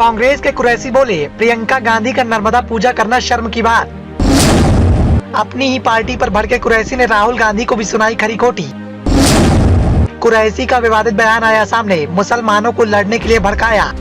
कांग्रेस के कुरैशी बोले, प्रियंका गांधी का नर्मदा पूजा करना शर्म की बात। अपनी ही पार्टी पर भड़के कुरैशी ने राहुल गांधी को भी सुनाई खरी खोटी। कुरैशी का विवादित बयान आया सामने, मुसलमानों को लड़ने के लिए भड़काया।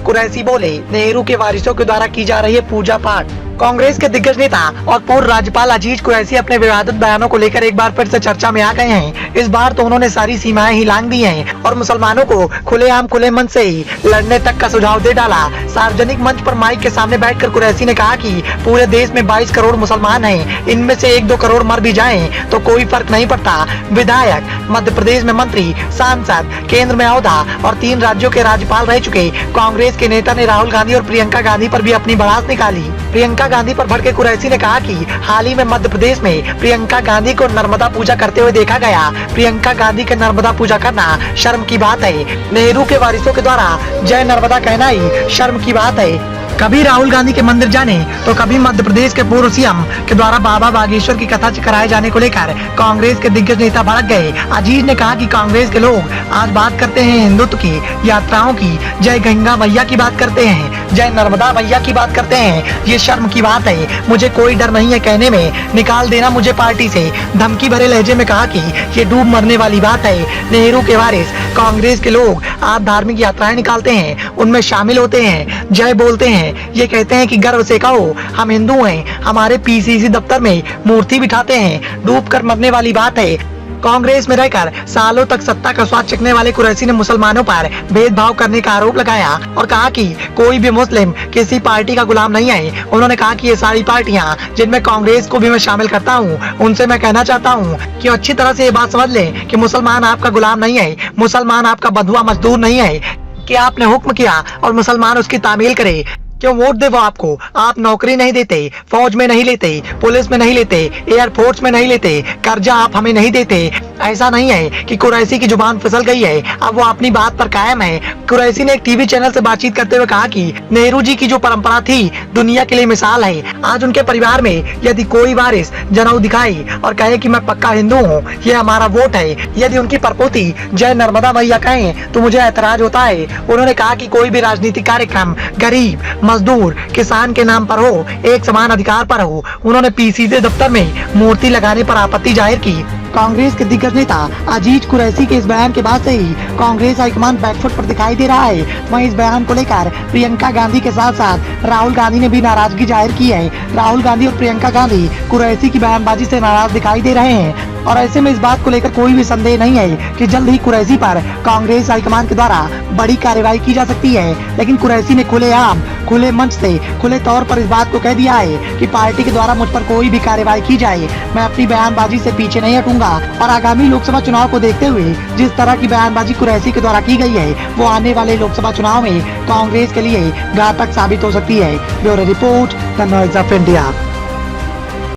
कुरैशी बोले, नेहरू के वारिसों के द्वारा की जा रही है पूजा पाठ। कांग्रेस के दिग्गज नेता और पूर्व राज्यपाल अजीज कुरैशी अपने विवादित बयानों को लेकर एक बार फिर से चर्चा में आ गए हैं। इस बार तो उन्होंने सारी सीमाएं ही लांघ दी हैं और मुसलमानों को खुलेआम खुले मन से ही लड़ने तक का सुझाव दे डाला। सार्वजनिक मंच पर माइक के सामने बैठकर कुरैशी ने कहा कि पूरे देश में 22 करोड़ मुसलमान हैं, इनमें से 1-2 करोड़ मर भी जाएं तो कोई फर्क नहीं पड़ता। विधायक, मध्य प्रदेश में मंत्री, सांसद, केंद्र में औहदा और 3 राज्यों के राज्यपाल रह चुके कांग्रेस के नेता ने राहुल गांधी और प्रियंका गांधी पर भी अपनी भड़ास निकाली। प्रियंका गांधी पर भड़के कुरैशी ने कहा कि हाल ही में मध्य प्रदेश में प्रियंका गांधी को नर्मदा पूजा करते हुए देखा गया। प्रियंका गांधी के नर्मदा पूजा करना शर्म की बात है। नेहरू के वारिसों के द्वारा जय नर्मदा कहना ही शर्म की बात है। कभी राहुल गांधी के मंदिर जाने तो कभी मध्य प्रदेश के पूर्व सीएम के द्वारा बाबा बागेश्वर की कथा कराए जाने को लेकर कांग्रेस के दिग्गज नेता भड़क गए। अजीज ने कहा कि कांग्रेस के लोग आज बात करते हैं हिंदुत्व की, यात्राओं की, जय गंगा मैया की बात करते हैं, जय नर्मदा मैया की बात करते हैं, ये शर्म की बात है। मुझे कोई डर नहीं है कहने में, निकाल देना मुझे पार्टी से। धमकी भरे लहजे में कहा कि ये डूब मरने वाली बात है। नेहरू के वारिस कांग्रेस के लोग आज धार्मिक यात्राएं निकालते हैं, उनमें शामिल होते हैं, जय बोलते हैं, ये कहते हैं कि गर्व से कहो हम हिंदू हैं, हमारे पीसीसी दफ्तर में मूर्ति बिठाते हैं। डूब कर मरने वाली बात है। कांग्रेस में रहकर सालों तक सत्ता का स्वाद चखने वाले कुरैशी ने मुसलमानों पर भेदभाव करने का आरोप लगाया और कहा कि कोई भी मुस्लिम किसी पार्टी का गुलाम नहीं है। उन्होंने कहा कि ये सारी पार्टियां जिनमें कांग्रेस को भी मैं शामिल करता हूं, उनसे मैं कहना चाहता हूं कि अच्छी तरह से ये बात समझ लें कि मुसलमान आपका गुलाम नहीं है, मुसलमान आपका बंधुआ मजदूर नहीं है कि आपने हुक्म किया और मुसलमान उसकी तामील करे। क्यों वोट दे वो आपको? आप नौकरी नहीं देते, फौज में नहीं लेते, पुलिस में नहीं लेते, एयरफोर्स में नहीं लेते, कर्जा आप हमें नहीं देते। ऐसा नहीं है कि कुरैशी की जुबान फिसल गई है, अब वो अपनी बात पर कायम है। कुरैशी ने एक टीवी चैनल से बातचीत करते हुए कहा कि नेहरू जी की जो परंपरा थी दुनिया के लिए मिसाल है। आज उनके परिवार में यदि कोई वारिस जनेऊ दिखाई और कहे कि मैं पक्का हिंदू हूँ, ये हमारा वोट है, यदि उनकी परपोती जय नर्मदा मैया कहें तो मुझे ऐतराज होता है। उन्होंने कहा कि कोई भी राजनीतिक कार्यक्रम गरीब, मजदूर, किसान के नाम पर हो, एक समान अधिकार पर हो। उन्होंने पीसीसी दफ्तर में मूर्ति लगाने पर आपत्ति जाहिर की। कांग्रेस के दिग्गज नेता अजीज कुरैशी के इस बयान के बाद से ही कांग्रेस हाईकमान बैकफुट पर दिखाई दे रहा है। वहीं इस बयान को लेकर प्रियंका गांधी के साथ साथ राहुल गांधी ने भी नाराजगी जाहिर की है। राहुल गांधी और प्रियंका गांधी कुरैशी की बयानबाजी से नाराज दिखाई दे रहे हैं और ऐसे में इस बात को लेकर कोई भी संदेह नहीं है कि जल्द ही कुरैशी पर कांग्रेस हाईकमान के द्वारा बड़ी कार्रवाई की जा सकती है। लेकिन कुरैशी ने खुलेआम, खुले मंच से, खुले तौर पर इस बात को कह दिया है कि पार्टी के द्वारा मुझ पर कोई भी कार्रवाई की जाए, मैं अपनी बयानबाजी से पीछे नहीं हटूंगा। और आगामी लोकसभा चुनाव को देखते हुए जिस तरह की बयानबाजी कुरैशी के द्वारा की गई है, वो आने वाले लोकसभा चुनाव में कांग्रेस के लिए घातक साबित हो सकती है। Bureau report, the noise of India.